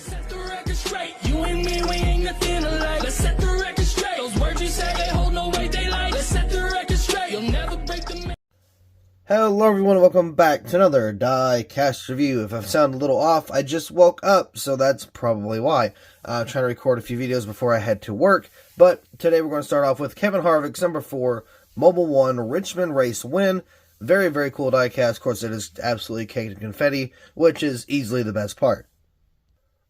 set the record straight. You and me, we ain't nothing alike. Let's set the record straight. Those words you say, they hold no weight, they like. Let's set the record straight. You'll never break the... Hello everyone, welcome back to another Diecast review. If I sound a little off, I just woke up, so that's probably why. I'm trying to record a few videos before I head to work, but today we're going to start off with Kevin Harvick's number 4 Mobile 1 Richmond Race Win. Very, very cool diecast. Of course, it is absolutely caked in confetti, which is easily the best part.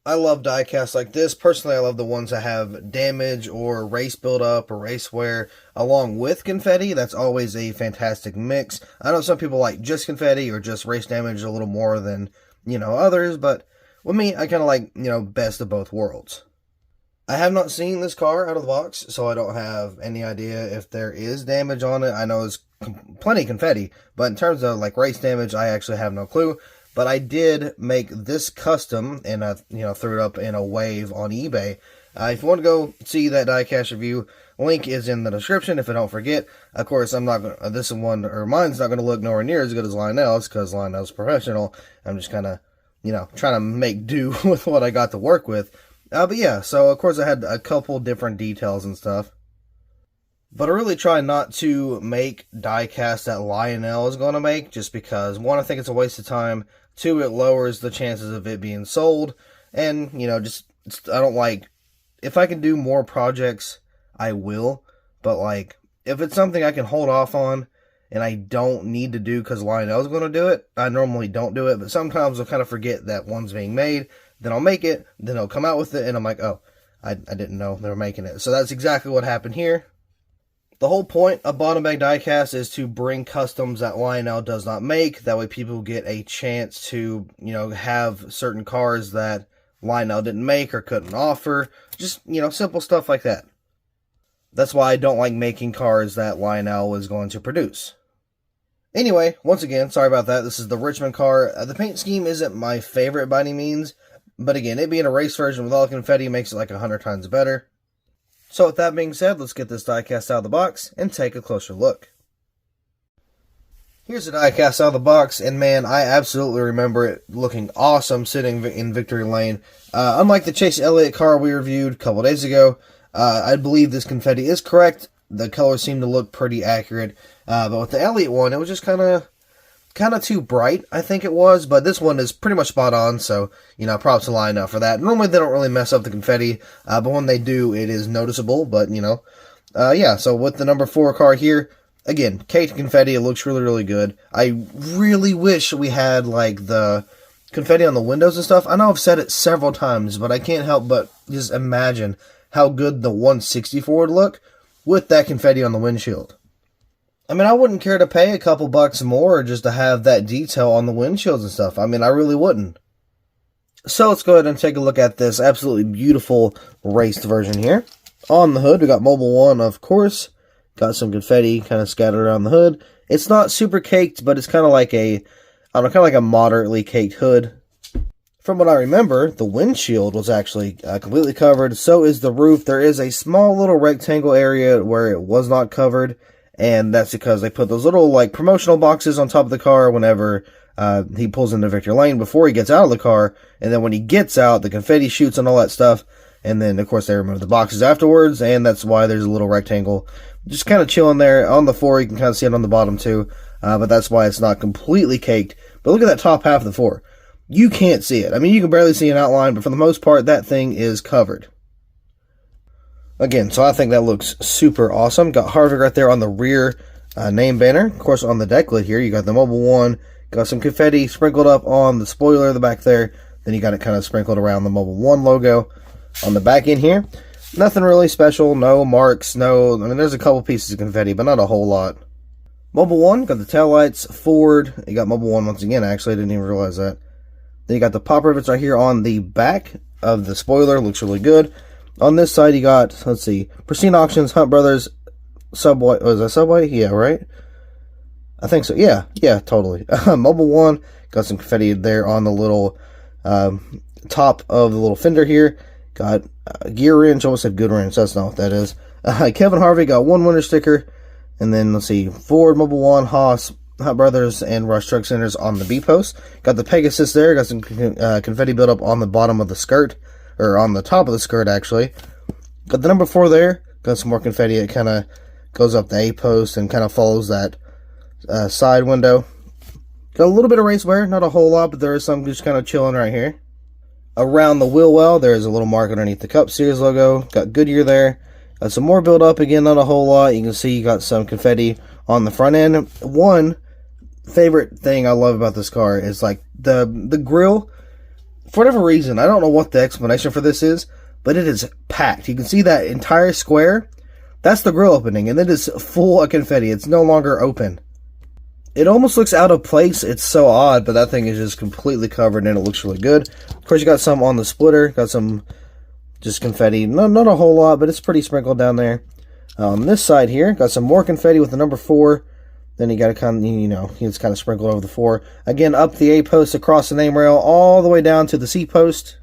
I love diecasts like this. Personally, I love the ones that have damage or race buildup or race wear along with confetti. That's always a fantastic mix. I know some people like just confetti or just race damage a little more than, others, but with me, I kind of like, best of both worlds. I have not seen this car out of the box, so I don't have any idea if there is damage on it. I know it's plenty confetti, but in terms of like race damage, I actually have no clue. But I did make this custom, and I, threw it up in a wave on eBay. If you want to go see that diecast review, link is in the description. If I don't forget, of course, I'm not going. Mine's not going to look nowhere near as good as Lionel's because Lionel's professional. I'm just kind of, trying to make do with what I got to work with. But yeah, so of course I had a couple different details and stuff. But I really try not to make diecast that Lionel is going to make, just because, one, I think it's a waste of time. Two, it lowers the chances of it being sold. And, I don't like, if I can do more projects, I will. But, if it's something I can hold off on, and I don't need to do because Lionel's going to do it, I normally don't do it. But sometimes I'll kind of forget that one's being made. Then I'll make it, then I'll come out with it, and I'm like, oh, I didn't know they were making it. So that's exactly what happened here. The whole point of Bottom Bag Diecast is to bring customs that Lionel does not make. That way people get a chance to, have certain cars that Lionel didn't make or couldn't offer. Just, simple stuff like that. That's why I don't like making cars that Lionel was going to produce. Anyway, once again, sorry about that. This is the Richmond car. The paint scheme isn't my favorite by any means. But again, it being a race version with all confetti makes it like 100 times better. So with that being said, let's get this diecast out of the box and take a closer look. Here's the diecast out of the box, and man, I absolutely remember it looking awesome sitting in victory lane. Unlike the Chase Elliott car we reviewed a couple days ago, I believe this confetti is correct. The colors seem to look pretty accurate, but with the Elliott one, it was just kind of too bright, I think it was, but this one is pretty much spot on, so, props to Lionel for that. Normally, they don't really mess up the confetti, but when they do, it is noticeable, but, yeah, so with the number 4 car here, again, caked confetti, it looks really, really good. I really wish we had, the confetti on the windows and stuff. I know I've said it several times, but I can't help but just imagine how good the 164 would look with that confetti on the windshield. I mean, I wouldn't care to pay a couple bucks more just to have that detail on the windshields and stuff. I mean, I really wouldn't. So let's go ahead and take a look at this absolutely beautiful raced version here. On the hood, we got Mobile 1, of course. Got some confetti kind of scattered around the hood. It's not super caked, but it's kind of like a moderately caked hood. From what I remember, the windshield was actually completely covered. So is the roof. There is a small little rectangle area where it was not covered. And that's because they put those little, promotional boxes on top of the car whenever he pulls into victory lane before he gets out of the car. And then when he gets out, the confetti shoots and all that stuff. And then, of course, they remove the boxes afterwards. And that's why there's a little rectangle just kind of chilling there. On the 4, you can kind of see it on the bottom, too. But that's why it's not completely caked. But look at that top half of the 4. You can't see it. I mean, you can barely see an outline. But for the most part, that thing is covered. Again, so I think that looks super awesome. Got Harvick right there on the rear name banner. Of course, on the deck lid here, you got the Mobile 1. Got some confetti sprinkled up on the spoiler in the back there. Then you got it kind of sprinkled around the Mobile 1 logo. On the back end here, nothing really special. No marks, there's a couple pieces of confetti, but not a whole lot. Mobile 1, got the taillights forward. You got Mobile 1 once again, actually. I didn't even realize that. Then you got the pop rivets right here on the back of the spoiler. Looks really good. On this side, you got, let's see, Pristine Auctions, Hunt Brothers, Subway. Was that Subway? Yeah, right? I think so. Yeah, totally. Mobile 1, got some confetti there on the little top of the little fender here. Got gear wrench. Almost said good wrench. That's not what that is. Kevin Harvick got one winner sticker. And then, let's see, Ford, Mobile 1, Haas, Hot Brothers and Rush Truck Centers on the B post. Got the Pegasus there. Got some confetti buildup on the bottom of the skirt, or on the top of the skirt actually. Got the number 4 there. Got some more confetti. It kind of goes up the A post and kind of follows that side window. Got a little bit of race wear, not a whole lot, but there is some just kind of chilling right here. Around the wheel well, there's a little mark underneath the Cup Series logo. Got Goodyear there. Got some more build up, again, not a whole lot. You can see you got some confetti on the front end. One favorite thing I love about this car is like the grill. For whatever reason, I don't know what the explanation for this is, but it is packed. You can see that entire square. That's the grill opening, and it is full of confetti. It's no longer open. It almost looks out of place. It's so odd, but that thing is just completely covered and it looks really good. Of course, you got some on the splitter. Got some just confetti. Not a whole lot, but it's pretty sprinkled down there. On this side here, got some more confetti with the number 4. Then you got to kind of, you know, it's kind of sprinkled over the 4. Again, up the A post, across the name rail, all the way down to the C post.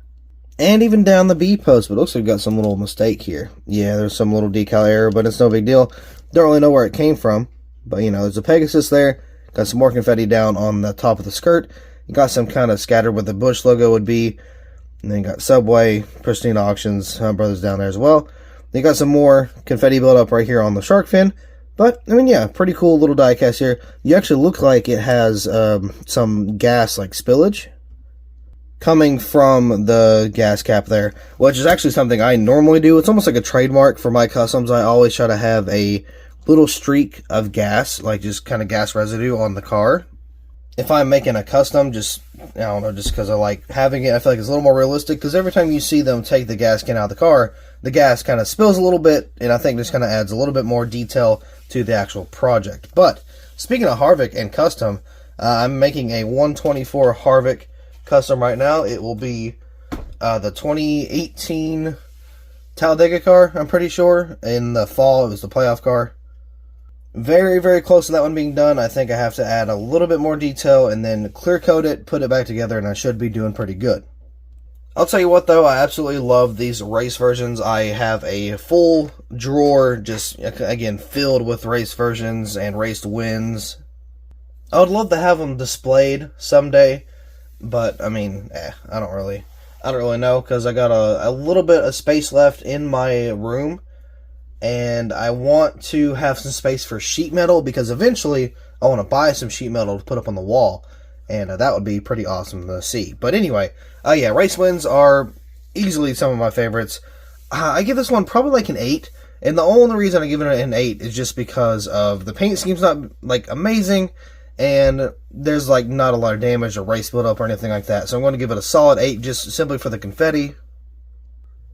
And even down the B post. But it looks like we got some little mistake here. Yeah, there's some little decal error, but it's no big deal. Don't really know where it came from. But, you know, there's a Pegasus there. Got some more confetti down on the top of the skirt. You got some kind of scattered where the Busch logo would be. And then you got Subway, Pristine Auctions, Brothers down there as well. You got some more confetti buildup right here on the shark fin. But, I mean, yeah, pretty cool little diecast here. You actually look like it has some gas, like spillage, coming from the gas cap there, which is actually something I normally do. It's almost like a trademark for my customs. I always try to have a little streak of gas, like just kind of gas residue on the car. If I'm making a custom, just, I don't know, just because I like having it, I feel like it's a little more realistic, because every time you see them take the gas can out of the car, the gas kind of spills a little bit, and I think this kind of adds a little bit more detail to the actual project. But, speaking of Harvick and custom, I'm making a 124 Harvick custom right now. It will be the 2018 Talladega car, I'm pretty sure. In the fall, it was the playoff car. Very, very close to that one being done. I think I have to add a little bit more detail and then clear coat it, put it back together, and I should be doing pretty good. I'll tell you what, though, I absolutely love these race versions. I have a full drawer, just, again, filled with race versions and raced wins. I would love to have them displayed someday, but, I mean, I don't really know, because I got a little bit of space left in my room. And I want to have some space for sheet metal, because eventually I want to buy some sheet metal to put up on the wall. And that would be pretty awesome to see. But anyway, yeah, race wins are easily some of my favorites. I give this one probably like an 8. And the only reason I give it an 8 is just because of the paint scheme's not like amazing. And there's like not a lot of damage or race buildup or anything like that. So I'm going to give it a solid 8 just simply for the confetti.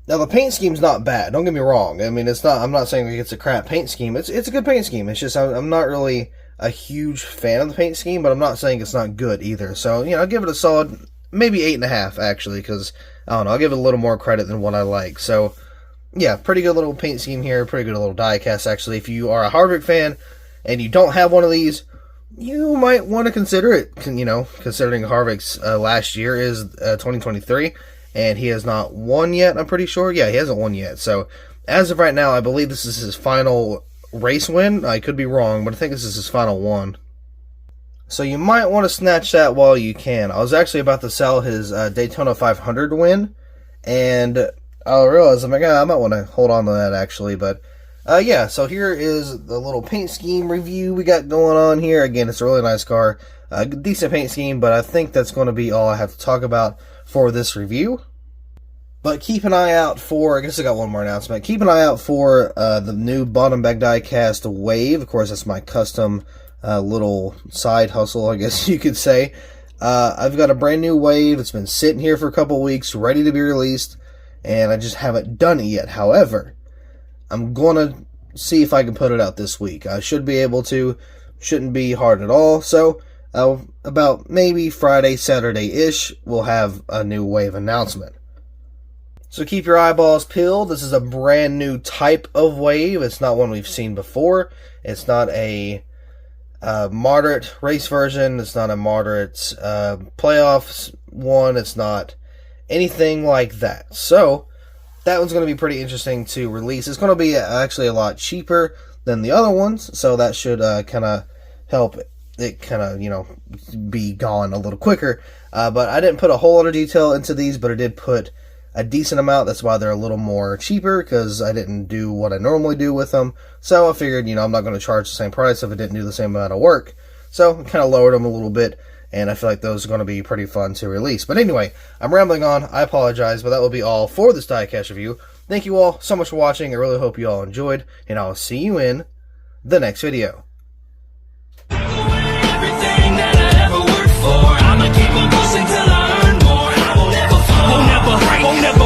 Now, the paint scheme's not bad. Don't get me wrong. I mean, it's not. I'm not saying it's a crap paint scheme. It's a good paint scheme. It's just I'm not really a huge fan of the paint scheme, but I'm not saying it's not good either. So, you know, I'll give it a solid, maybe 8.5, actually, because, I don't know, I'll give it a little more credit than what I like. So, yeah, pretty good little paint scheme here. Pretty good little diecast, actually. If you are a Harvick fan and you don't have one of these, you might want to consider it, you know, considering Harvick's last year is 2023. And he has not won yet, I'm pretty sure. Yeah, he hasn't won yet. So, as of right now, I believe this is his final race win. I could be wrong, but I think this is his final one. So, you might want to snatch that while you can. I was actually about to sell his Daytona 500 win. And I realized, I'm like, I might want to hold on to that, actually. But, yeah, so here is the little paint scheme review we got going on here. Again, it's a really nice car. Decent paint scheme, but I think that's going to be all I have to talk about for this review. But keep an eye out for, I guess I got one more announcement. Keep an eye out for the new bottom Bag Diecast Wave. Of course, that's my custom little side hustle, I guess you could say. I've got a brand new Wave. It's been sitting here for a couple weeks, ready to be released, and I just haven't done it yet. However, I'm going to see if I can put it out this week. I should be able to. Shouldn't be hard at all. So, about maybe Friday, Saturday-ish, we'll have a new Wave announcement. So keep your eyeballs peeled. This is a brand new type of Wave. It's not one we've seen before. It's not a moderate race version. It's not a moderate playoffs one. It's not anything like that. So that one's going to be pretty interesting to release. It's going to be actually a lot cheaper than the other ones. So that should kind of help it kind of, you know, be gone a little quicker. But I didn't put a whole lot of detail into these, but I did put a decent amount. That's why they're a little more cheaper, because I didn't do what I normally do with them. So I figured, you know, I'm not going to charge the same price if I didn't do the same amount of work. So I kind of lowered them a little bit, and I feel like those are going to be pretty fun to release. But anyway, I'm rambling on. I apologize, but that will be all for this diecast review. Thank you all so much for watching. I really hope you all enjoyed, and I'll see you in the next video. Everything that I ever worked for, I'ma keep on pushing till I earn more. I won't ever fall, won't never break, won't never